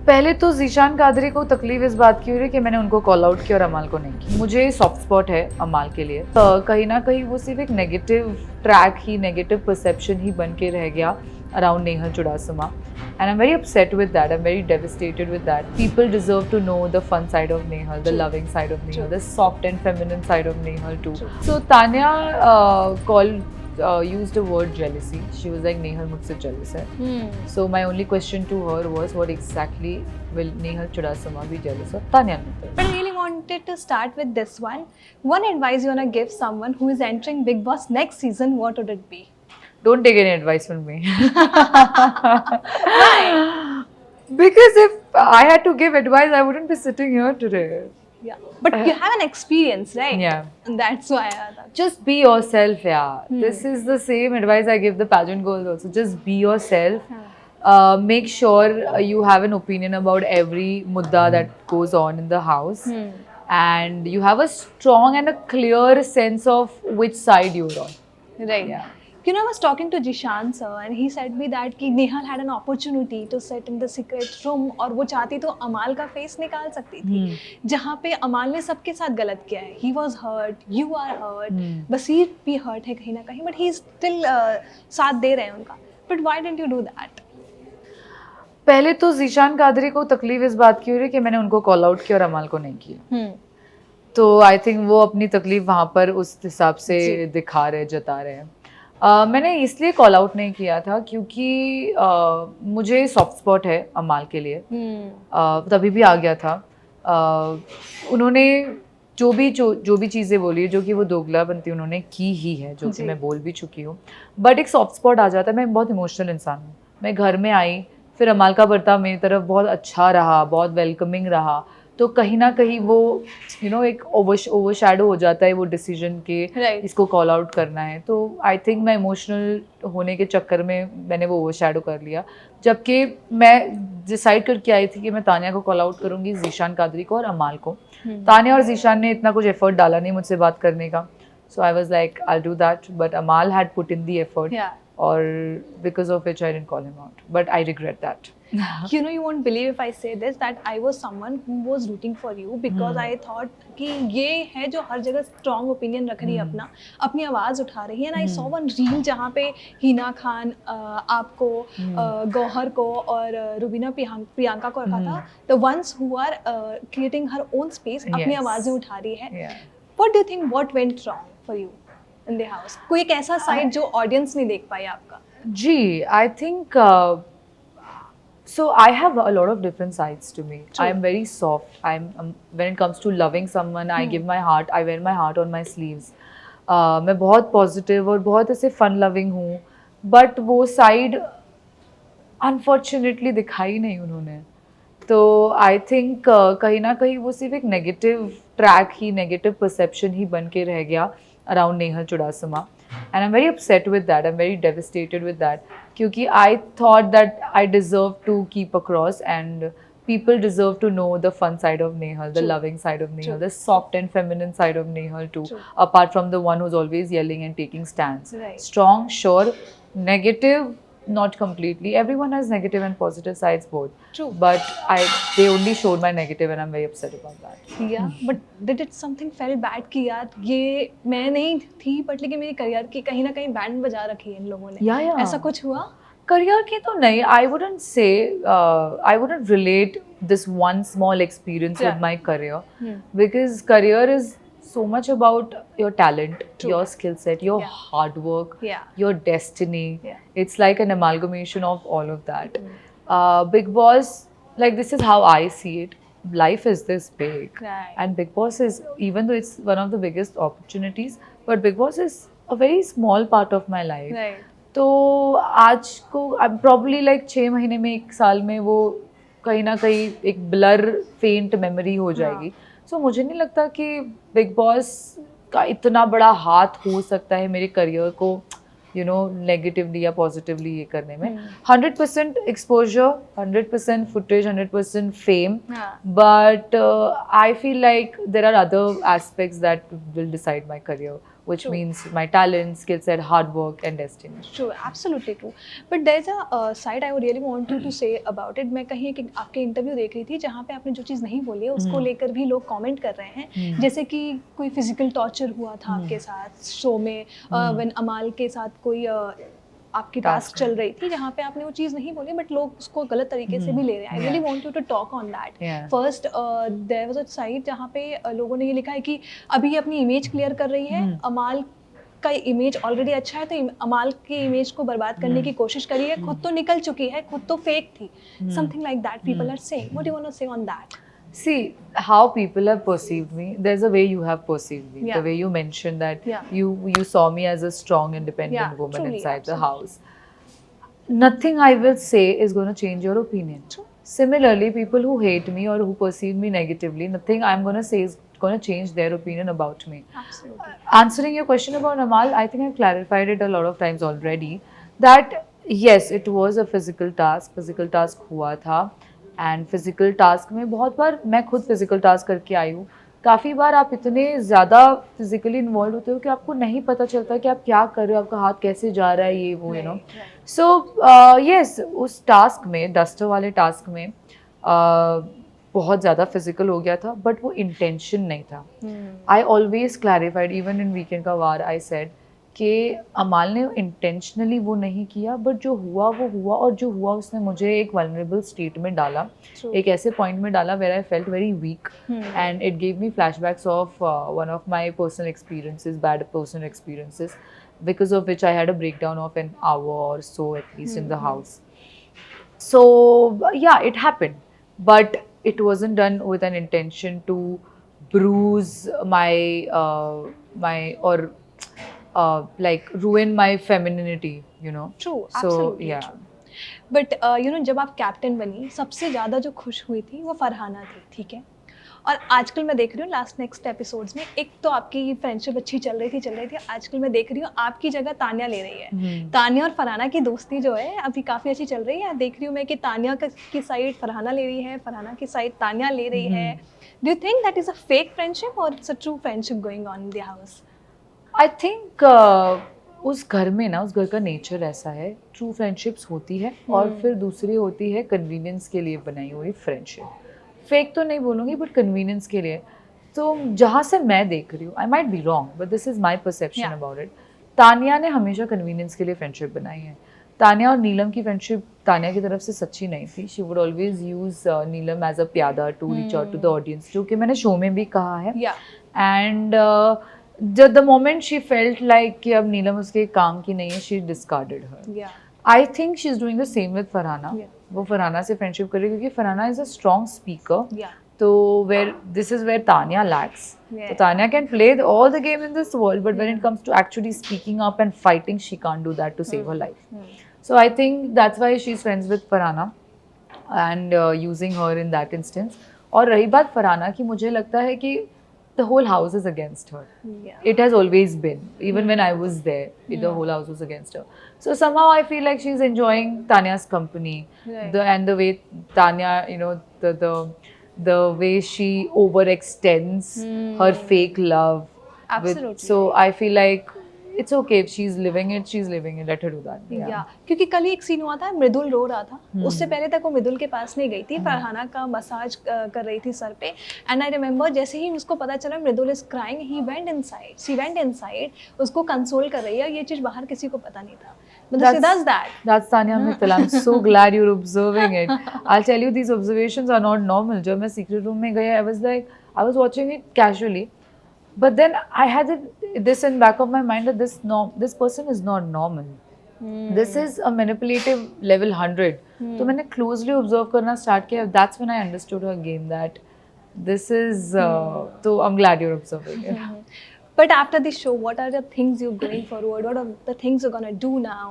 पहले तो ज़ीशान कादरी को तकलीफ इस बात की हो रही है कि मैंने उनको कॉल आउट किया और अमाल को नहीं किया। मुझे सॉफ्ट स्पॉट है अमाल के लिए। कहीं ना कहीं वो सिर्फ एक नेगेटिव ट्रैक ही, नेगेटिव परसेप्शन ही बन के रह गया around Nehal Chudasama. And I'm very upset with that. I'm very devastated with that. People deserve to know the fun side of Nehal, the loving side of Nehal, the soft and feminine side of Nehal too. So Tanya used the word jealousy. She was like, Nehal mujhse jealous hai. So my only question to her was, what exactly will Nehal Chudasama be jealous of Tanya Mittal? But I really wanted to start with this one. One advice you wanna give someone who is entering Big Boss next season, what would it be? Don't take any advice from me. Why? Because if I had to give advice, I wouldn't be sitting here today. Yeah, but you have an experience, right? Yeah. And that's why I thought. Just be yourself, yeah. This is the same advice I give the pageant girls also. Just be yourself. Make sure you have an opinion about every mudda that goes on in the house. And you have a strong and a clear sense of which side you're on. Right. Yeah. You know, I was talking to Jishan sir and he said me that कि Nehal had an opportunity to sit in the secret room और वो चाहती तो अमाल का face निकाल सकती थी जहाँ पे अमाल ने सबके साथ गलत किया है. He was hurt, you are hurt, बसीर भी hurt है कहीं ना कहीं, but he still साथ दे रहे हैं उनका. But why didn't you do that? पहले तो ज़ीशान कादरी को तकलीफ इस बात की हो रही है कि मैंने उनको कॉल आउट किया और अमाल को नहीं किया. तो आई थिंक वो अपनी तकलीफ वहाँ पर उस हिसाब से दिखा रहे, जता रहे हैं. मैंने इसलिए कॉल आउट नहीं किया था क्योंकि मुझे सॉफ्ट स्पॉट है अमाल के लिए. तभी भी आ गया था. उन्होंने जो भी चीज़ें बोली, जो कि वो दोगला बनती उन्होंने की ही है, जो कि मैं बोल भी चुकी हूँ. बट एक सॉफ्ट स्पॉट आ जाता है. मैं बहुत इमोशनल इंसान हूँ. मैं घर में आई, फिर अमाल का बर्ताव मेरी तरफ बहुत अच्छा रहा, बहुत वेलकमिंग रहा. तो कहीं ना कहीं वो एक ओवरशैडो हो जाता है वो डिसीजन के इसको कॉल आउट करना है. तो आई थिंक मैं इमोशनल होने के चक्कर में मैंने वो ओवरशैडो कर लिया. जबकि मैं डिसाइड करके आई थी कि मैं तानिया को कॉल आउट करूँगी, ज़ीशान कादरी को और अमाल को. तानिया और ज़ीशान ने इतना कुछ एफर्ट डाला नहीं मुझसे बात करने का. So I was like I will do that, but Amaal had put in the effort. Or because of which I didn't call him out. But I regret that. You know, you won't believe if I say this, that I was someone who was rooting for you because I thought कि ये है जो हर जगह strong opinion रख रही है अपना, अपनी आवाज़ उठा रही है. And I saw one reel जहाँ पे हिना खान आपको, गौहर को और रुबीना प्रियंका को रखा था. The ones who are creating her own space, अपनी आवाज़ें उठा रही है. What do you think, what went wrong for you in the house? कोई एक ऐसा साइड जो ऑडियंस नहीं देख पाई आपका? जी, I think so I have a lot of different sides to me. I am very soft. When it comes to loving someone, I give my heart. I wear my heart on my sleeves. मैं बहुत positive और बहुत ऐसे fun loving हूँ. But वो side unfortunately दिखाई नहीं उन्होंने. तो आई थिंक कहीं ना कहीं वो सिर्फ एक नेगेटिव ट्रैक ही, नेगेटिव परसेप्शन ही बन के रह गया around Nehal Chudasama. And I am very upset with that. I am very devastated with that क्योंकि I thought that I deserve to keep across and people deserve to know the fun side of Nehal, the loving side of Nehal, the soft and feminine side of Nehal too, apart from the one who's always yelling and taking stands. Strong, sure, negative, not completely. Everyone has negative and positive sides both. True. But they only showed my negative and I'm very upset about that. Yeah, but did it something felt bad कि यार ये मैं नहीं थी but लेकिन मेरी career की कहीं ना कहीं बैंड बजा रखी है इन लोगों ने. Yeah. ऐसा कुछ हुआ? करियर की तो नहीं. I wouldn't say, I wouldn't relate this one small experience with my career because career is so much about your talent, your skill set, your hard work, your destiny. It's like an amalgamation of all of that. Big Boss, like this is how I see it. Life is this big, and Big Boss is, even though it's one of the biggest opportunities, but Big Boss is a very small part of my life. तो आज को probably like 6 महीने में, 1 साल में वो कहीं ना कहीं एक ब्लर फेंट मेमोरी हो जाएगी. सो मुझे नहीं लगता कि बिग बॉस का इतना बड़ा हाथ हो सकता है मेरे करियर को नेगेटिवली या पॉजिटिवली ये करने में. 100% exposure, 100% footage, 100% fame, but I feel like there are other aspects that will decide my career. which True. means my talent, skill set, hard work, and destiny. True, absolutely true. But there's a side I would really want you to say about it. मैं कहीं एक आपके interview देख रही थी जहाँ पे आपने जो चीज़ नहीं बोली है उसको लेकर भी लोग कमेंट कर रहे हैं, जैसे कि कोई फिजिकल टॉर्चर हुआ था आपके साथ शो में, व्हेन अमाल के साथ कोई आपकी टास्क चल रही थी जहाँ पे आपने वो चीज़ नहीं बोली बट लोग उसको गलत तरीके से भी ले रहे हैं. I really want you to talk on that. Yeah. First there was a site जहाँ पे लोगों ने ये लिखा है कि अभी ये अपनी इमेज क्लियर कर रही है, अमाल का इमेज ऑलरेडी अच्छा है तो अमाल की इमेज को बर्बाद करने की कोशिश करी है, खुद तो निकल चुकी है, खुद तो फेक थी. Something like that people are saying. What do you want to say on that? See how people have perceived me. There's a way you have perceived me. Yeah. The way you mentioned that Yeah. you saw me as a strong, independent Yeah, woman truly, inside the absolutely. house. Nothing I will say is going to change your opinion. True. Similarly, people who hate me or who perceive me negatively, nothing I'm going to say is going to change their opinion about me. Absolutely. Answering your question about Amal, I think I've clarified it a lot of times already. That yes, it was a physical task. Physical task हुआ था. And physical task में बहुत बार मैं खुद physical task करके आई हूँ. काफ़ी बार आप इतने ज़्यादा फिजिकली इन्वॉल्व होते हो कि आपको नहीं पता चलता कि आप क्या कर रहे हो, आपका हाथ कैसे जा रहा है, ये वो यू नो. सो यस, उस टास्क में, डस्टर वाले टास्क में बहुत ज़्यादा फिजिकल हो गया था बट वो इंटेंशन नहीं था. I always clarified even in weekend का वार. आई सेड कि अमाल ने इंटेंशनली वो नहीं किया बट जो हुआ वो हुआ, और जो हुआ उसने मुझे एक वल्नरेबल स्टेट में डाला. True. एक ऐसे पॉइंट में डाला where I felt very weak and it gave me flashbacks of one of my personal experiences, bad personal experiences, because of which I had a breakdown of an hour or so at least in the house. So yeah, it happened, but it wasn't done with an intention to bruise my or like ruin my femininity, you know. True, So absolutely yeah. true. But you know जब आप captain बनी सबसे ज़्यादा जो खुश हुई थी वो फरहाना थी, ठीक है. और आजकल मैं देख रही हूँ लास्ट नेक्स्ट एपिसोड्स में एक तो आपकी फ्रेंडशिप अच्छी चल रही थी. आजकल मैं देख रही हूँ आपकी जगह तान्या ले रही है. तान्या और फरहाना की दोस्ती जो है अभी काफ़ी अच्छी चल रही है. देख रही हूँ मैं कि तान्या की साइड फरहाना ले रही है, फरहाना की साइड तान्या ले रही है. Do you think that is a fake friendship और it's a true friendship going on in the house? I think उस घर में ना, उस घर का नेचर ऐसा है, ट्रू फ्रेंडशिप्स होती है और फिर दूसरी होती है कन्वीनियंस के लिए बनाई हुई फ्रेंडशिप. फेक तो नहीं बोलूँगी बट कन्वीनियंस के लिए. तो जहाँ से मैं देख रही हूँ, I might be wrong but this is my perception about it. Tanya ने हमेशा कन्वीनियंस के लिए फ्रेंडशिप बनाई है. तान्या और नीलम की फ्रेंडशिप तान्या की तरफ से सच्ची नहीं थी. She would always use Neelam as a प्यादा to reach out to the audience, जो कि मैंने शो में भी कहा है. And the moment she felt like कि अब नीलम उसके काम की नहीं है, she discarded her. I think she's doing the same with Farhana. वो फरहाना से फ्रेंडशिप करे क्योंकि Farhana is a strong speaker. तो where this is where Tanya lacks. So Tanya can play all the game in this world, but when it comes to actually speaking up and fighting, she can't do that to save her life. So I think that's why she's friends with Farhana and using her in that instance. और रही बात फरहाना की, मुझे लगता है कि the whole house is against her. It has always been. Even when I was there, the whole house was against her. So somehow I feel like she's enjoying Tanya's company. And the way Tanya, you know, the way she overextends her fake love. Absolutely. So I feel like it's okay if she's living it, let her do that. क्योंकि कल ही एक scene हुआ था, मृदुल रो रहा था. उससे पहले तक वो मृदुल के पास नहीं गई थी, फरहाना का मसाज कर रही थी सर पे. एंड आई रिमेंबर जैसे ही उसको पता चला Mridul is crying, she went inside, उसको कंसोल कर रही है. ये चीज बाहर किसी को पता नहीं था. That's Tanya Mittal. I'm so glad you're observing it. I'll tell you, these observations are not normal. जब मैं secret room में गई, I was watching it casually. But then I had this in back of my mind that this person is not normal. This is a manipulative level 100. तो मैंने closely observe करना start किया. That's when I understood her game, that this is. So I'm glad you're observing it. But after this show, what are the things you're going forward? What are the things you're gonna do now?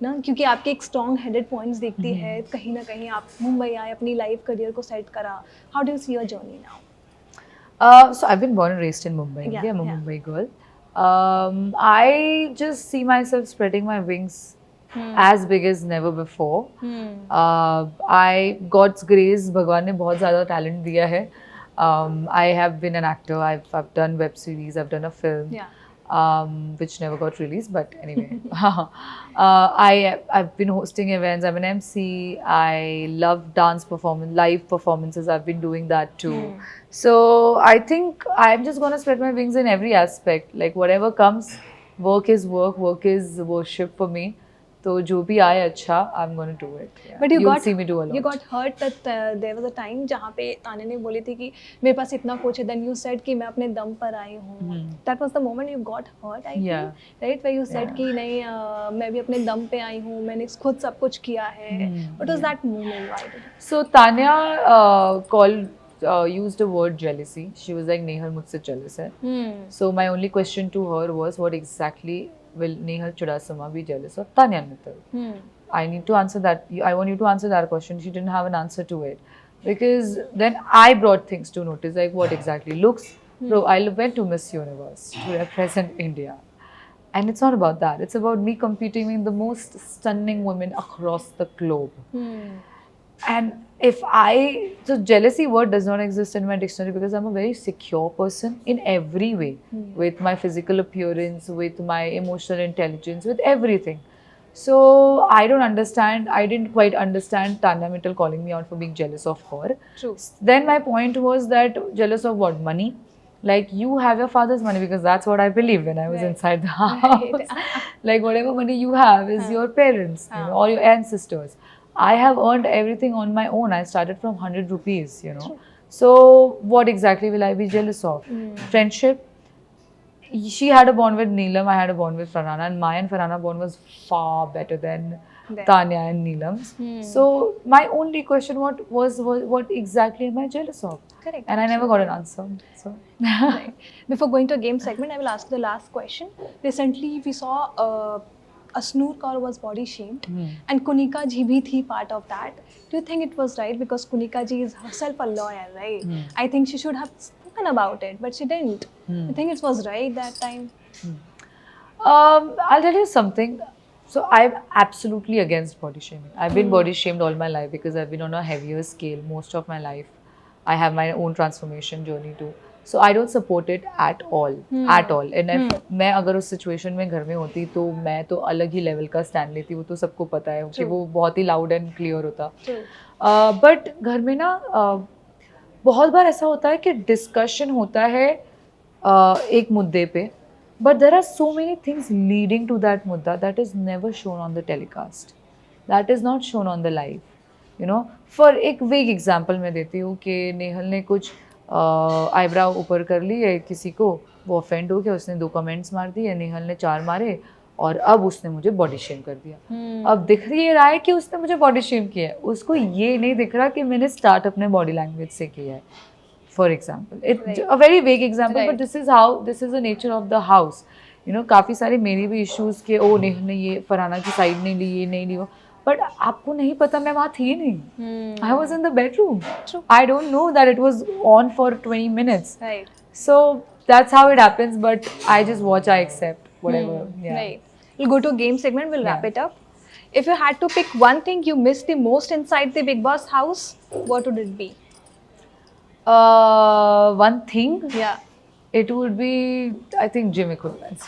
ना क्योंकि आपके एक strong headed points दिखती है, कहीं ना कहीं आप मुंबई आए, अपनी लाइफ करियर को सेट करा. How do you see your journey now? So I've been born and raised in Mumbai. I'm a Mumbai girl. I just see myself spreading my wings as big as never before. God's grace, भगवान ने बहुत ज़्यादा talent दिया है. I have been an actor. I've done web series. I've done a film. which never got released. But anyway, I've been hosting events. I'm an MC. I love dance performance, live performances. I've been doing that too. So I think I'm just gonna spread my wings in every aspect. Like whatever comes, work is work. Work is worship for me. तो जो भी आए अच्छा, I'm gonna do it. Yeah. But you You'll got see me do a lot. you got hurt that there was a time जहाँ पे ताने ने बोली थी कि मेरे पास इतना कुछ है, then you said कि मैं अपने दम पर आई हूँ. That was the moment you got hurt, I Yeah. think, right? Where you said कि नहीं मैं भी अपने दम पे आई हूँ, मैंने खुद सब कुछ किया है. What was that moment? Why did it? So Tanya used the word jealousy. She was like, Nehal मुझसे jealous है. So my only question to her was, what exactly will Nehal Chudasama be jealous of Tanya Mittal? I need to answer that. I want you to answer that question. She didn't have an answer to it. Because then I brought things to notice, like what exactly looks. Bro, I went to Miss Universe to represent India. And it's not about that. It's about me competing with the most stunning women across the globe. And so jealousy word does not exist in my dictionary because I'm a very secure person in every way, with my physical appearance, with my emotional intelligence, with everything. So I didn't quite understand Tanya Mittal calling me out for being jealous of her. True. Then my point was that jealous of what? Money? Like you have your father's money, because that's what I believed when I was inside the house. Like whatever money you have is your parents, or your ancestors. I have earned everything on my own. I started from 100 rupees, So what exactly will I be jealous of? Friendship. She had a bond with Neelam, I had a bond with Farhana, and my and Farhana bond was far better than Tanya and Neelam's. So my only question was what exactly am I jealous of? Correct. And I never got an answer. So Right. Before going to a game segment, I will ask the last question. Recently, we saw Asnoor Kaur was body shamed, and Kunika ji bhi thi part of that. Do you think it was right? Because Kunika ji is herself a lawyer, right? I think she should have spoken about it, but she didn't. You think it was right that time? I'll tell you something. So I'm absolutely against body shaming. I've been body shamed all my life because I've been on a heavier scale most of my life. I have my own transformation journey too. So I don't support it at all. At all. And if मैं अगर उस situation में घर में होती तो मैं तो अलग ही level का stand लेती, वो तो सबको पता है कि वो बहुत ही loud and clear होता. But घर में ना बहुत बार ऐसा होता है कि discussion होता है एक मुद्दे पे, but there are so many things leading to that mudda that is never shown on the telecast. That is not shown on the live. For एक vague example मैं देती हूँ कि नेहल ने कुछ आईब्राव ऊपर कर ली है किसी को, वो ऑफेंड हो गया, उसने 2 कमेंट्स मार दिए, नेहल ने 4 मारे और अब उसने मुझे बॉडी शेम कर दिया. अब दिख रहा है कि उसने मुझे बॉडी शेम किया है, उसको ये नहीं दिख रहा कि मैंने स्टार्ट अपने बॉडी लैंग्वेज से किया है. For example, it's a very vague example, but this is the nature of the house. काफ़ी सारे मेरे भी issues के नेहल ने ये फरहाना की साइड नहीं ली, ये नहीं ली, but आपको नहीं पता, मैं वहाँ थी नहीं. I was in the bedroom. True. I don't know that it was on for 20 minutes. Right. So that's how it happens, but I just watch, I accept whatever. Yeah. Right. We'll go to a game segment, we'll wrap it up. If you had to pick one thing you miss the most inside the Bigg Boss house, what would it be? One thing, Yeah. it would be, I think, gym equipment.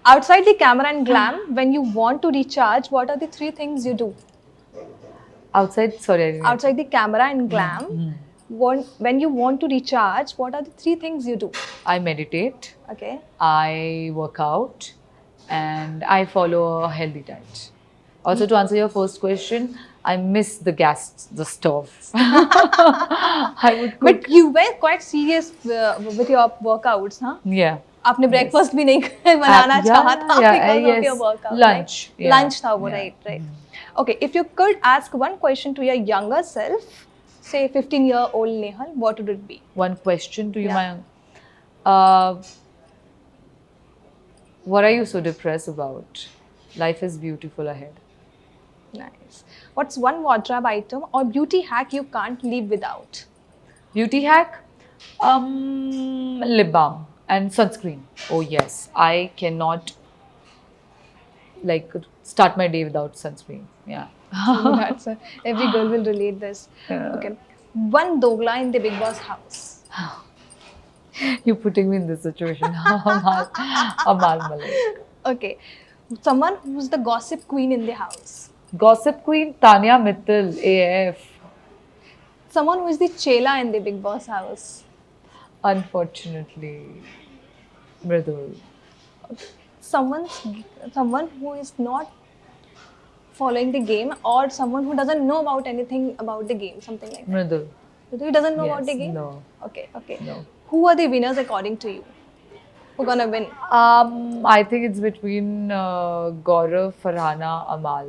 Outside the camera and glam, when you want to recharge, what are the 3 things you do? Outside, sorry, I didn't. Outside the camera and glam, when you want to recharge, what are the 3 things you do? I meditate, Okay. I work out, and I follow a healthy diet. Also, to answer your first question, I miss the gas, the stove. I would cook. But you were quite serious with your workouts, huh? Yeah. आपने breakfast भी नहीं बनाना चाहा था because of your workout. Lunch. Right? Yeah. Lunch था वो, right. Okay, if you could ask one question to your younger self, say 15-year-old Nehal, what would it be? One question to you, Yeah. my what are you so depressed about? Life is beautiful ahead. Nice. What's one wardrobe item or beauty hack you can't live without? Beauty hack? Lip balm and sunscreen. Oh yes, I cannot start my day without sunscreen. Yeah. Every girl will relate this. Yeah. Okay. One dogla in the Bigg Boss house. You're putting me in this situation. Amal Malik. Okay. Someone who's the gossip queen in the house. Gossip queen Tanya Mittal, AF. Someone who is the chela in the Big Boss house. Unfortunately, Mridul. Someone who is not following the game, or someone who doesn't know about anything about the game, something like that. Mridul. He doesn't know about the Yes, game? no. Okay. No. Who are the winners according to you? Who gonna win? I think it's between Gaurav, Farhana, Amal.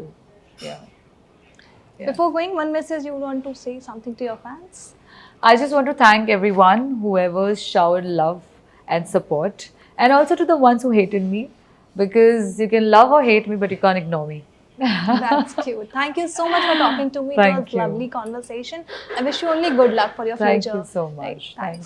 Yeah. Before going, one message you want to say something to your fans? I just want to thank everyone, whoever showered love and support, and also to the ones who hated me, because you can love or hate me, but you can't ignore me. That's cute. Thank you so much for talking to me. It Thank was you. lovely conversation. I wish you only good luck for your Thank future. you so Right, much. thanks. Thank you.